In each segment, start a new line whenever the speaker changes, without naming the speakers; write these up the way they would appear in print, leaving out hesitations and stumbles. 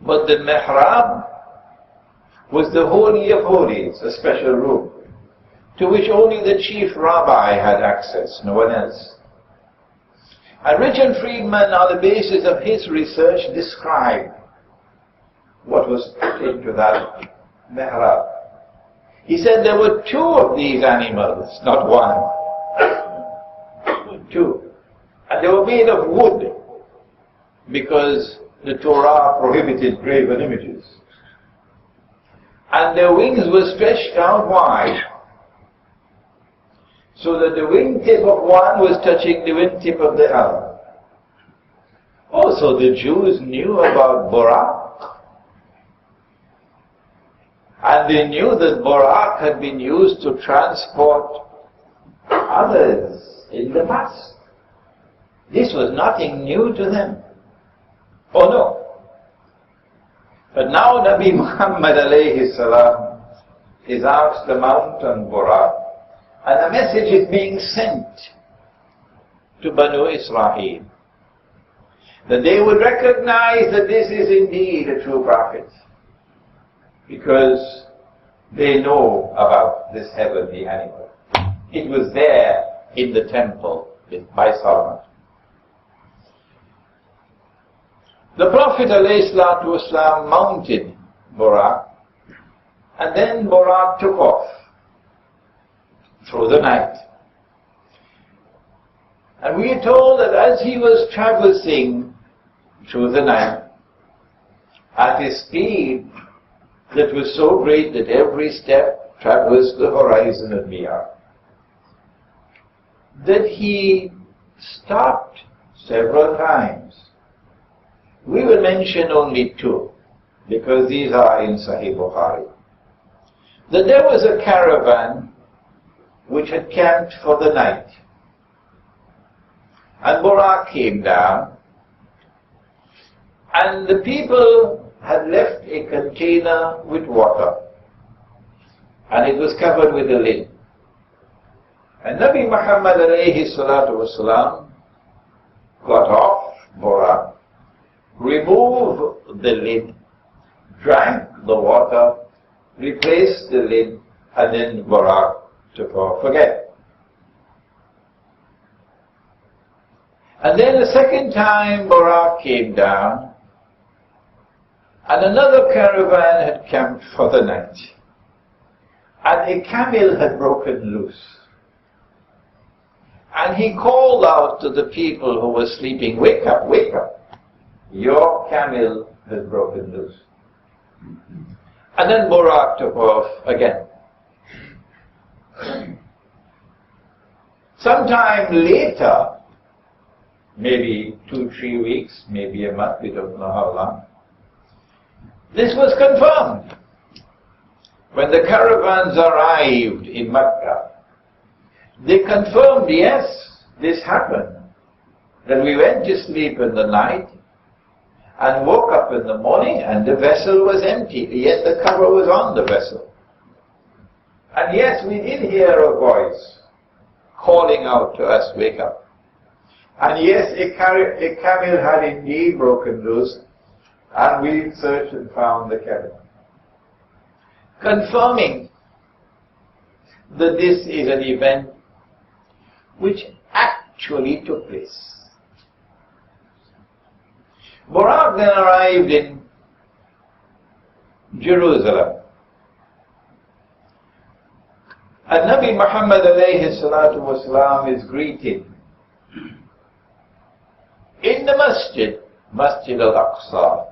But the mihrab was the Holy of Holies, a special room, to which only the chief rabbi had access, no one else. And Richard Friedman, on the basis of his research, described what was put into that mihrab. He said there were 2 of these animals, not 1. 2. And they were made of wood, because the Torah prohibited graven images. And their wings were stretched out wide, so that the wingtip of one was touching the wingtip of the other. Also, the Jews knew about Borak, and they knew that Borak had been used to transport others in the past. This was nothing new to them. Oh no. But now Nabi Muhammad alayhi salam is asked to mount on Borak, and a message is being sent to Banu Israel, that they would recognize that this is indeed a true prophet, because they know about this heavenly animal. It was there in the temple by Solomon. The Prophet ﷺ mounted Borak, and then Borak took off through the night. And we are told that as he was traversing through the night, at a speed that was so great that every step traversed the horizon of the earth, that he stopped several times. We will mention only 2, because these are in Sahih Bukhari. That there was a caravan which had camped for the night, and Borak came down, and the people had left a container with water, and it was covered with a lid. And Nabi Muhammad alayhi salatu wasalam got off Borak, removed the lid, drank the water, replaced the lid, and then Borak took off again. And then the second time Borak came down, and another caravan had camped for the night, and a camel had broken loose. And he called out to the people who were sleeping, "Wake up, wake up. Your camel has broken loose." And then Borak took off again. Sometime later, maybe 2-3 weeks, maybe a month, we don't know how long, this was confirmed. When the caravans arrived in Mecca, they confirmed, yes, this happened. That we went to sleep in the night and woke up in the morning and the vessel was empty, yet the cover was on the vessel. And yes, we did hear a voice calling out to us, "Wake up." And yes, a camel had indeed broken loose, and we searched and found the camel, confirming that this is an event which actually took place. Borak then arrived in Jerusalem, and Nabi Muhammad alayhi salatu wasalam is greeted in the masjid, Masjid al-Aqsa,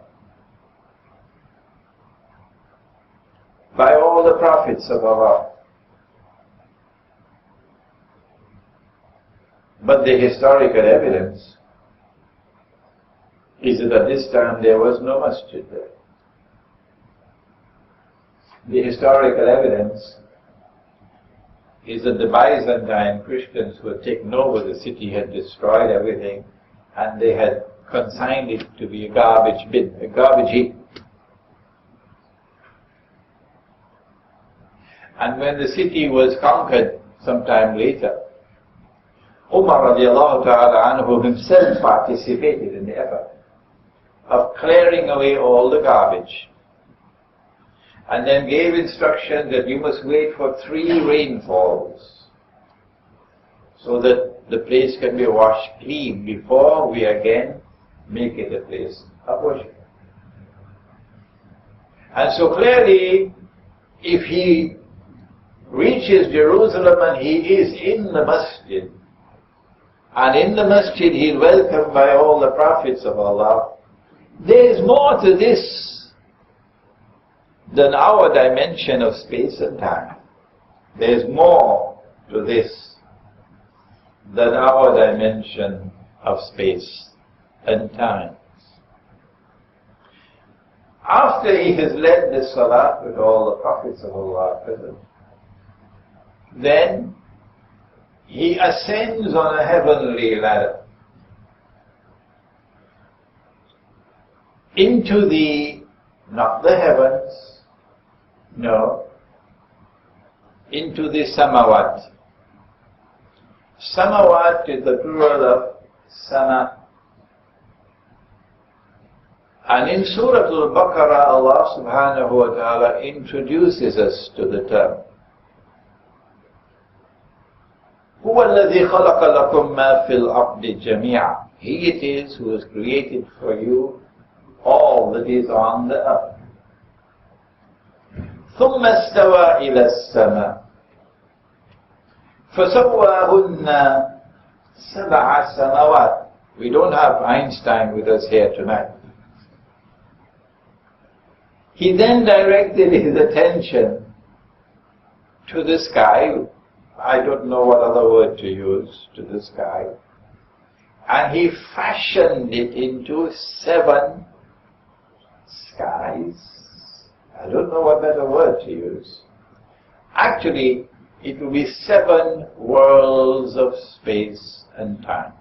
by all the prophets of Allah. But the historical evidence is that at this time there was no masjid there. The historical evidence is that the Byzantine Christians who had taken over the city had destroyed everything, and they had consigned it to be a garbage bin, a garbage heap. And when the city was conquered sometime later, Umar radiallahu ta'ala anhu himself participated in the effort of clearing away all the garbage, and then gave instruction that you must wait for 3 rainfalls so that the place can be washed clean before we again make it a place of worship. And so clearly, if he reaches Jerusalem and he is in the masjid, and in the masjid he is welcomed by all the prophets of Allah, there is more to this than our dimension of space and time. There is more to this than our dimension of space and time. After he has led the salat with all the prophets of Allah present, then he ascends on a heavenly ladder into the, not the heavens, no, into the samawat. Samawat is the plural of sama. And in Surah Al-Baqarah, Allah subhanahu wa ta'ala introduces us to the term. هُوَ الَّذِي خَلَقَ لَكُم مَّا فِي الْأَرْضِ جَمِيعًا. He it is who has created for you all that is on the earth. ثُمَّ اسْتَوَى إِلَى السَّمَاءِ فَسَوَّاهُنَّ سَبْعَ سَمَوَاتٍ. We don't have Einstein with us here tonight. He then directed his attention to the sky. I don't know what other word to use, to the sky. And he fashioned it into 7 skies. I don't know what better word to use. Actually, it will be 7 worlds of space and time.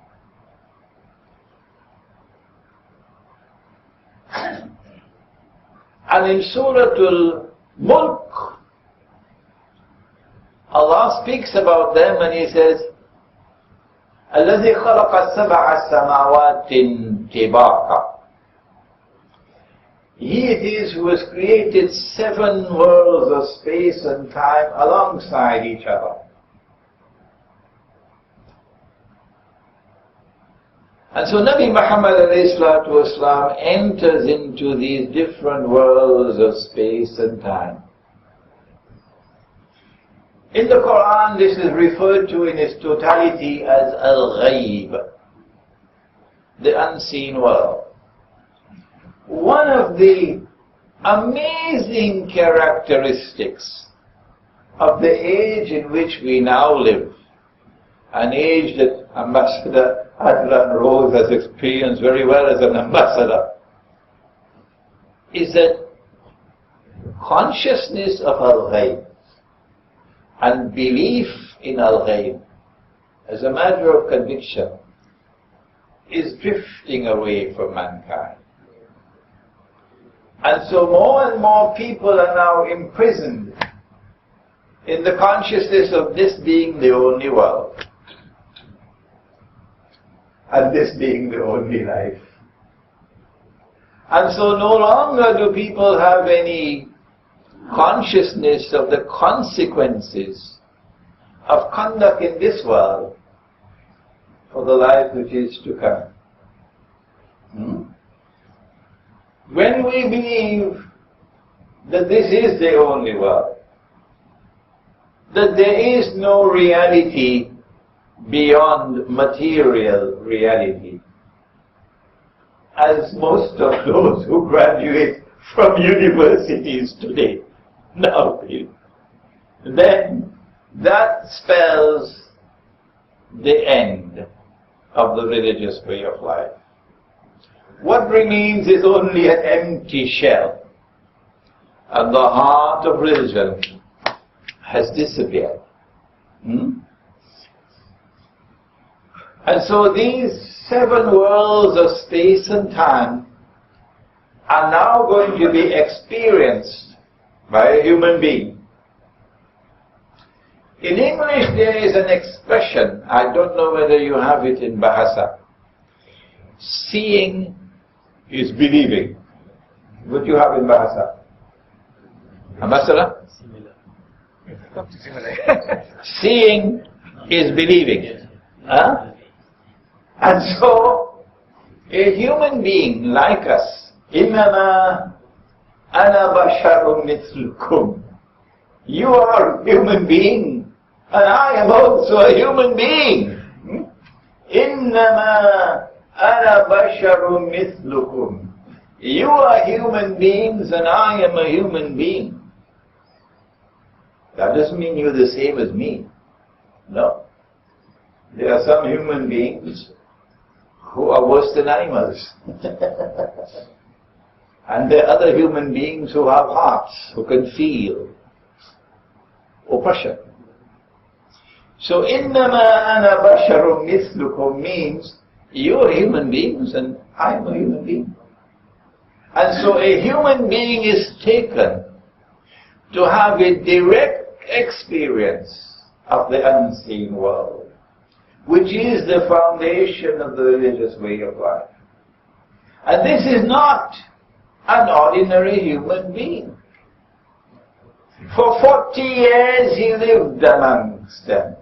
And in Surah Al-Mulk, Allah speaks about them and He says, الَّذِي خَلَقَ سَبْعَ سَمَاوَاتٍ طِبَاقًا. He it is who has created 7 worlds of space and time alongside each other. And so Nabi Muhammad ﷺ enters into these different worlds of space and time. In the Quran, this is referred to in its totality as al-ghayb, the unseen world. One of the amazing characteristics of the age in which we now live, an age that Ambassador Adlan Rose has experienced very well as an ambassador, is that consciousness of al-ghayb and belief in al-ghayb as a matter of conviction is drifting away from mankind. And so more and more people are now imprisoned in the consciousness of this being the only world and this being the only life. And so no longer do people have any consciousness of the consequences of conduct in this world for the life which is to come. When we believe that this is the only world, that there is no reality beyond material reality, as most of those who graduate from universities today now feel, then that spells the end of the religious way of life. What remains is only an empty shell, and the heart of religion has disappeared. And so these 7 worlds of space and time are now going to be experienced by a human being. In English there is an expression, I don't know whether you have it in Bahasa, seeing is believing. What you have in Bahasa? Masala? Seeing is believing. Huh? And so, a human being like us, إِنَّمَا أَنَا بَشَرٌ مِثْلُكُمْ. You are a human being, and I am also a human being. إِنَّمَا أَنَا بَشَرٌ مِثْلُكُمْ. You are human beings, and I am a human being. That doesn't mean you're the same as me. No. There are some human beings who are worse than animals. And there are other human beings who have hearts, who can feel oppression. So, إِنَّمَا أَنَا بَشَرٌ مِثْلُكُمْ means you're human beings and I'm a human being. And so a human being is taken to have a direct experience of the unseen world, which is the foundation of the religious way of life. And this is not an ordinary human being. For 40 years he lived amongst them.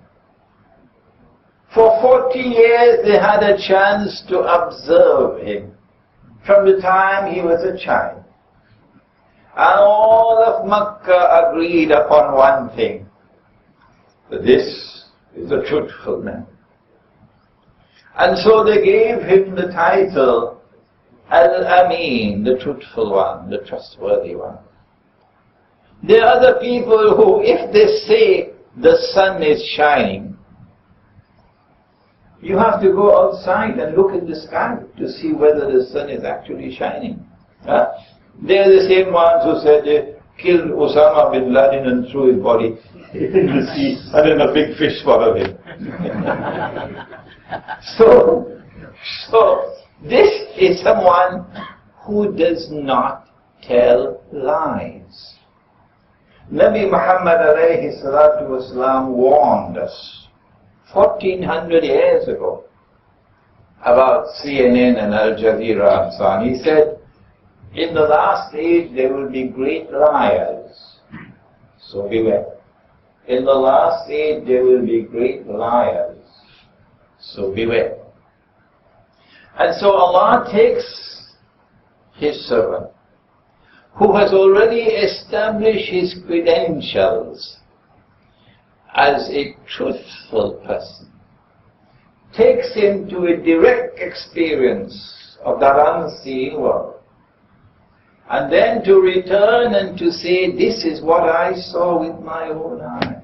For 40 years they had a chance to observe him from the time he was a child. And all of Makkah agreed upon one thing, that this is a truthful man. And so they gave him the title Al-Amin, the truthful one, the trustworthy one. There are other people who, if they say the sun is shining, you have to go outside and look in the sky to see whether the sun is actually shining. They are the same ones who said they killed Osama bin Laden and threw his body in the sea, and then a big fish swallowed him. So this is someone who does not tell lies. Nabi Muhammad alayhi salatu wasalam warned us 1400 years ago about CNN and Al Jazeera and so on. He said, in the last age there will be great liars, so beware. In the last age there will be great liars, so beware. And so Allah takes His servant, who has already established his credentials as a truthful person, takes him to a direct experience of that unseen world, and then to return and to say, this is what I saw with my own eyes.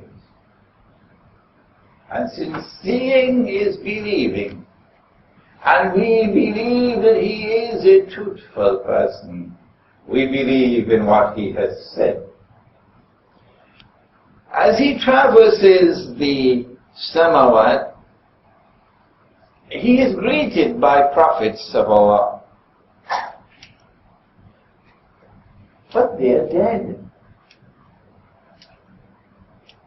And since seeing is believing, and we believe that he is a truthful person, we believe in what he has said. As he traverses the Samawat, he is greeted by prophets of Allah. But they're dead.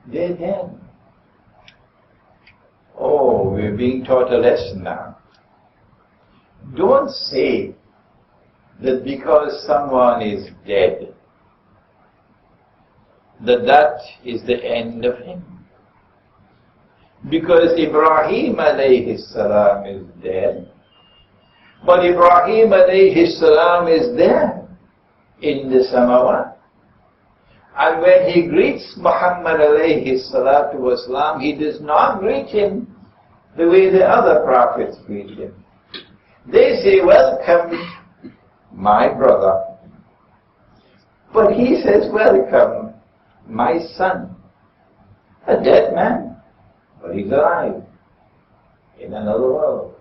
They're dead. Oh, we're being taught a lesson now. Don't say that because someone is dead, that is the end of him. Because Ibrahim alayhi salam is dead, but Ibrahim alayhi salam is there in the Samawat. And when he greets Muhammad alayhi salatu wasalam, he does not greet him the way the other prophets greet him. They say, welcome, my brother. But he says, welcome, my son. A dead man, but he's alive in another world.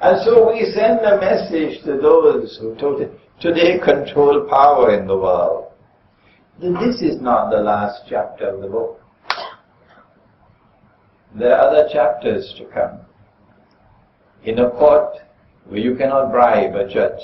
And so we send a message to those who today control power in the world, that this is not the last chapter of the book. There are other chapters to come. In a court where you cannot bribe a judge,